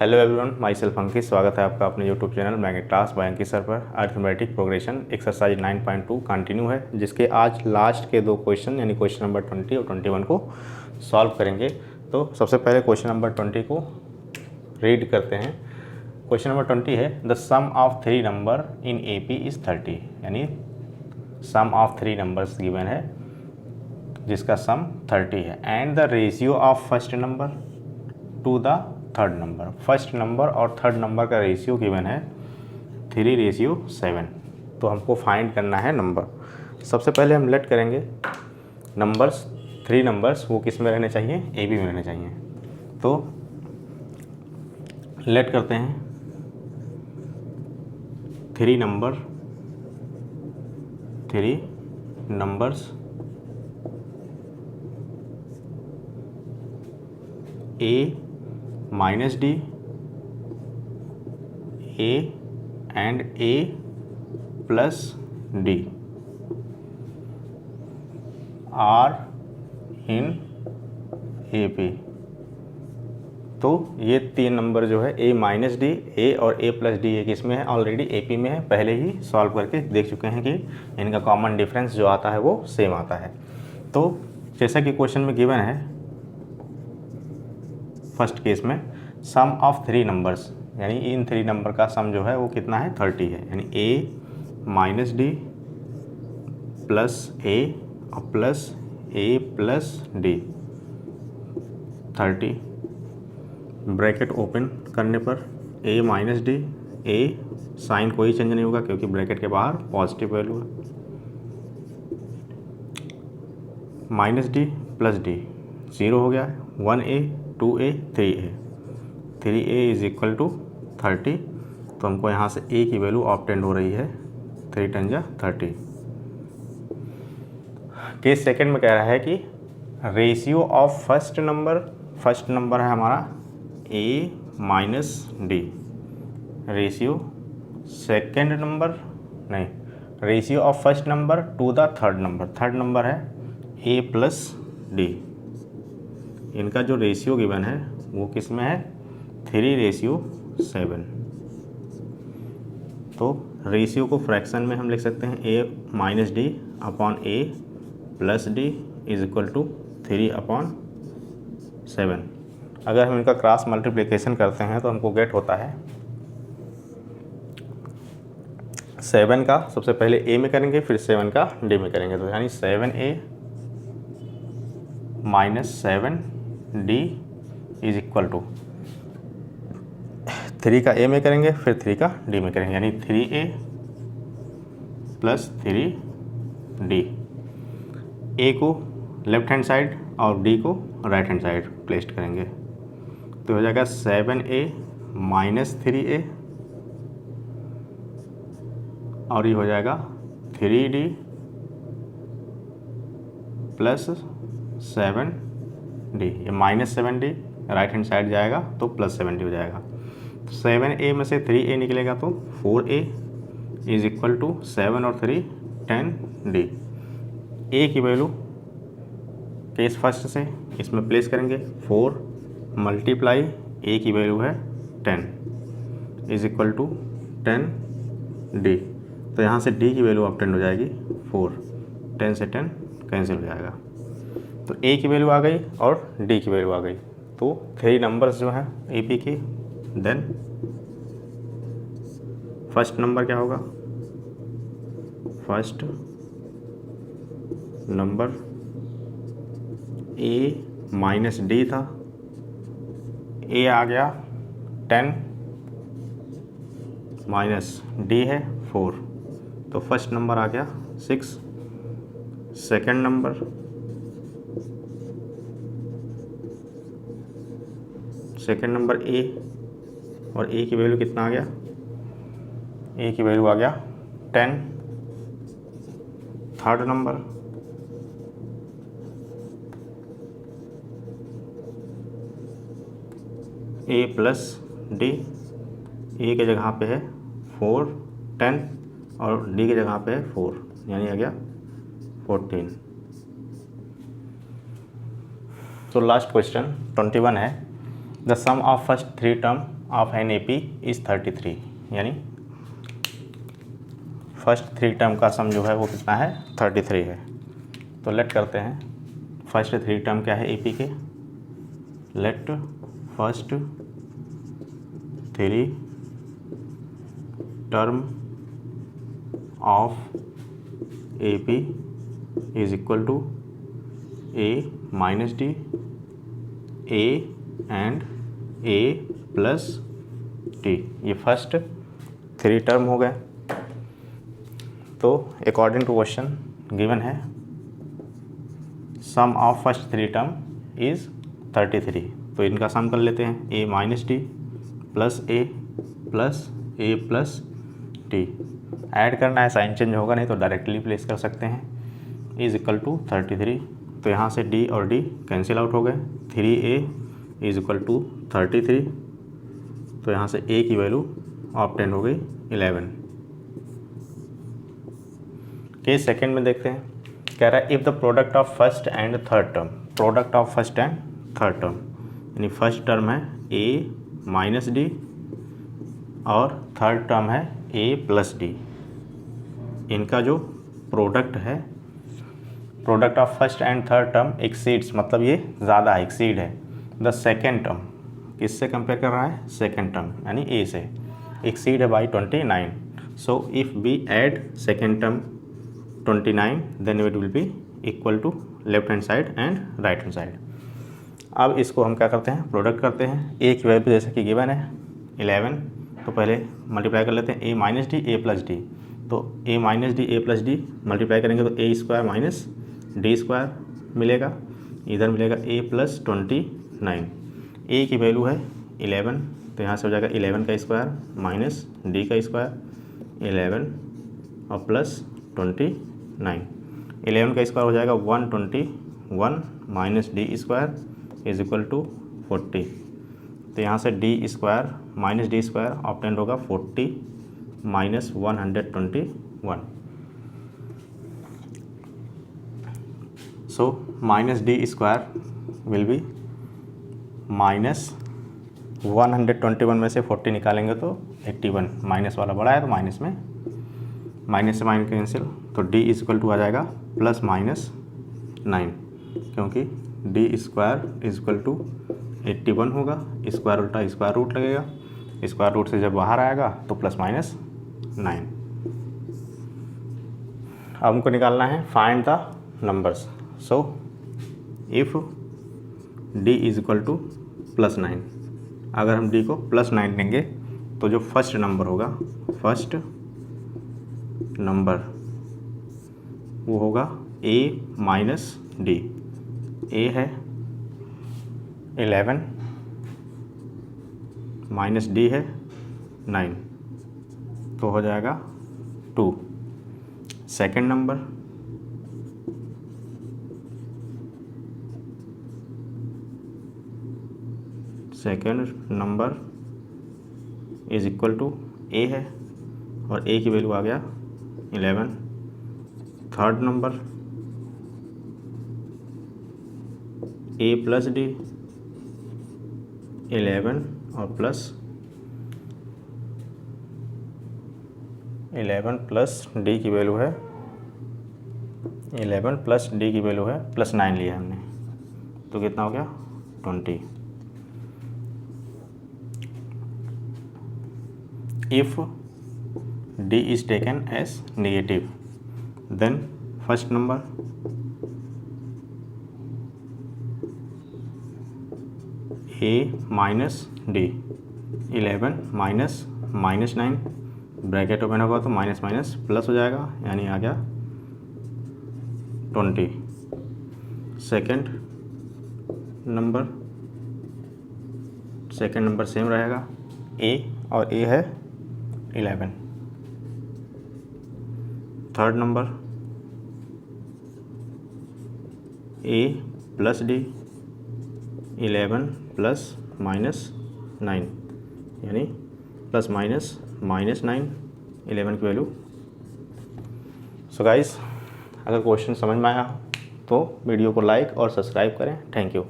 Hello everyone, myself Ankit. स्वागत है आपका अपने YouTube channel Magnet Class by Ankit sir पर। अरिथमेटिक प्रोग्रेशन एक्सरसाइज 9.2 कंटिन्यू है, जिसके आज लास्ट के दो क्वेश्चन यानी क्वेश्चन नंबर 20 और 21 को सॉल्व करेंगे। तो सबसे पहले क्वेश्चन नंबर 20 को रीड करते हैं। क्वेश्चन नंबर 20 है, the sum of three number in AP is 30। यानी sum of three numbers given है जिसका सम 30 है, and the ratio of first number to the third number. First number और third number का ratio given है 3:7। तो हमको फाइंड करना है नंबर। सबसे पहले हम लेट करेंगे नंबर्स, थ्री नंबर्स वो किस में रहने चाहिए, AB में रहने चाहिए। तो लेट करते हैं three numbers A minus D, A and A plus D are in AP। तो ये तीन नंबर जो है A माइनस डी, A और A प्लस डी, ये किस में है, ऑलरेडी AP में है। पहले ही सॉल्व करके देख चुके हैं कि इनका कॉमन डिफरेंस जो आता है वो सेम आता है। तो जैसा कि क्वेश्चन में गिवन है फर्स्ट केस में, सम ऑफ थ्री नंबर्स, यानी इन थ्री नंबर का सम जो है वो कितना है, 30 है। यानी A minus D plus A और plus A plus D 30। Bracket open करने पर A minus D, A sign कोई चेंज नहीं होगा क्योंकि ब्रैकेट के बाहर पॉजिटिव वैल्यू है, माइनस डी प्लस डी 0 हो गया है। 1A 2A 3A, 3A is equal to 30। तो हमको यहाँ से A की वैल्यू ऑब्टेंड हो रही है 3 × 30। केस सेकंड में कह रहा है कि रेशियो ऑफ फर्स्ट नंबर है हमारा A minus D, ratio second number नहीं, ratio of first number to the third number है A प्लस डी। इनका जो रेशियो गिवन है वो किस में है, 3:7। तो रेशियो को फ्रैक्शन में हम लिख सकते हैं A minus D upon A plus D is equal to 3/7। अगर हम इनका क्रॉस मल्टीप्लिकेशन करते हैं तो हमको गेट होता है 7 का सबसे पहले A में करेंगे, फिर 7 का D में करेंगे। तो यानी 7A minus 7D is equal to 3 का A में करेंगे, फिर 3 का D में करेंगे, यानी 3A प्लस 3D। A को लेफ्ट हैंड साइड और D को राइट हैंड साइड प्लेस्ड करेंगे। तो हो जाएगा 7A माइनस 3A और ये हो जाएगा 3D प्लस 7D। ये minus 7D right hand side जाएगा तो प्लस 7D हो जाएगा। तो 7A में से 3A निकलेगा तो 4A इज इक्वल टू 7 और 3 10D। A की वैल्यू केस फर्स्ट से इसमें प्लेस करेंगे, 4 मल्टीप्लाई A की वैल्यू है 10 इज इक्वल टू 10D। तो यहाँ से D की वैल्यू ऑब्टेंड हो जाएगी 4, 10 से 10 कैंसिल हो जाएगा। तो A की वैल्यू आ गई और D की वैल्यू आ गई। तो थ्री नंबर्स जो हैं AP की, देन फर्स्ट नंबर क्या होगा, first number A minus D था, A आ गया 10 माइनस D है 4, तो फर्स्ट नंबर आ गया 6। सेकेंड नंबर A और A की वैल्यू कितना आ गया, A की वैल्यू आ गया 10। Third number A plus D, A के जगह पे है 4 10 और D की जगह पे है 4, यानी आ गया 14। तो लास्ट क्वेश्चन 21 है, the sum of first 3 term of an AP is 33, यानी फर्स्ट 3 टर्म का सम जो है वो कितना है 33 है। तो लेट करते हैं फर्स्ट 3 टर्म क्या है AP के, let first 3 term of AP is equal to A minus D, A and A plus D। ये फर्स्ट 3 टर्म हो गए। तो अकॉर्डिंग टू क्वेश्चन गिवन है sum of first 3 term is 33। तो इनका सम कर लेते हैं A minus D plus A plus D। Add करना है, साइन चेंज होगा नहीं तो डायरेक्टली प्लेस कर सकते हैं। Is equal to 33। तो यहाँ से D और D कैंसिल आउट हो गए। 3A is equal to 33। तो यहाँ से A की वैल्यू ऑब्टेन हो गई 11। केस सेकेंड में देखते हैं, कह रहा है if the product of first and third term, product of first and third term यानी फर्स्ट टर्म है A माइनस D और थर्ड टर्म है A प्लस D। इनका जो प्रोडक्ट है, product of first and third term exceeds, मतलब ये ज़्यादा है, एक्सीड है द सेकेंड टर्म। किससे कंपेयर कर रहा है, सेकेंड टर्म यानी A से। एक्सीड है by 29। So if we add second term 29 then it will be equal to left hand side and right hand side. अब इसको हम क्या करते हैं, प्रोडक्ट करते हैं। A की वैल्यू जैसे कि गिवन है 11, तो पहले मल्टीप्लाई कर लेते हैं A minus D A plus D। तो A minus D A plus D multiply करेंगे तो A square minus D square मिलेगा, इधर मिलेगा A प्लस 29। A की वैल्यू है 11, तो यहाँ से हो जाएगा 11 का स्क्वायर माइनस D का स्क्वायर 11 और प्लस 29। 11 का स्क्वायर हो जाएगा 121 minus D square is equal to 40। तो यहाँ से D square minus D square obtain होगा 40 minus 121। So minus D square will be minus 121 में से 40 निकालेंगे तो 81, माइनस वाला बड़ा है तो माइनस में, माइनस से माइनस कैंसिल, तो D इज इक्वल टू आ जाएगा प्लस माइनस 9, क्योंकि D square is equal to 81 होगा। स्क्वायर उल्टा स्क्वायर रूट लगेगा, स्क्वायर रूट से जब बाहर आएगा तो प्लस माइनस 9। अब हमको निकालना है find the numbers. So if D is equal two plus 9, अगर हम D को प्लस 9 लेंगे तो जो फर्स्ट नंबर होगा, फर्स्ट नंबर वो होगा A माइनस D। A है 11 माइनस D है 9, तो हो जाएगा 2। Second number is equal to A है और A की वैल्यू आ गया 11। Third number A plus D 11 और प्लस 11 प्लस D की वैल्यू है 11 प्लस D की वैल्यू है प्लस 9 लिया हमने, तो कितना हो गया 20। If D is taken as negative then first number A minus D 11 minus minus 9 bracket open होगा तो माइनस माइनस प्लस हो जाएगा, यानी आ गया 20। सेकंड नंबर सेम रहेगा A और A है 11। Third number A plus D 11 plus minus 9 यानी प्लस माइनस माइनस 9 11 की वैल्यू। सो गाइस, अगर क्वेश्चन समझ में आया तो वीडियो को लाइक और सब्सक्राइब करें। Thank you.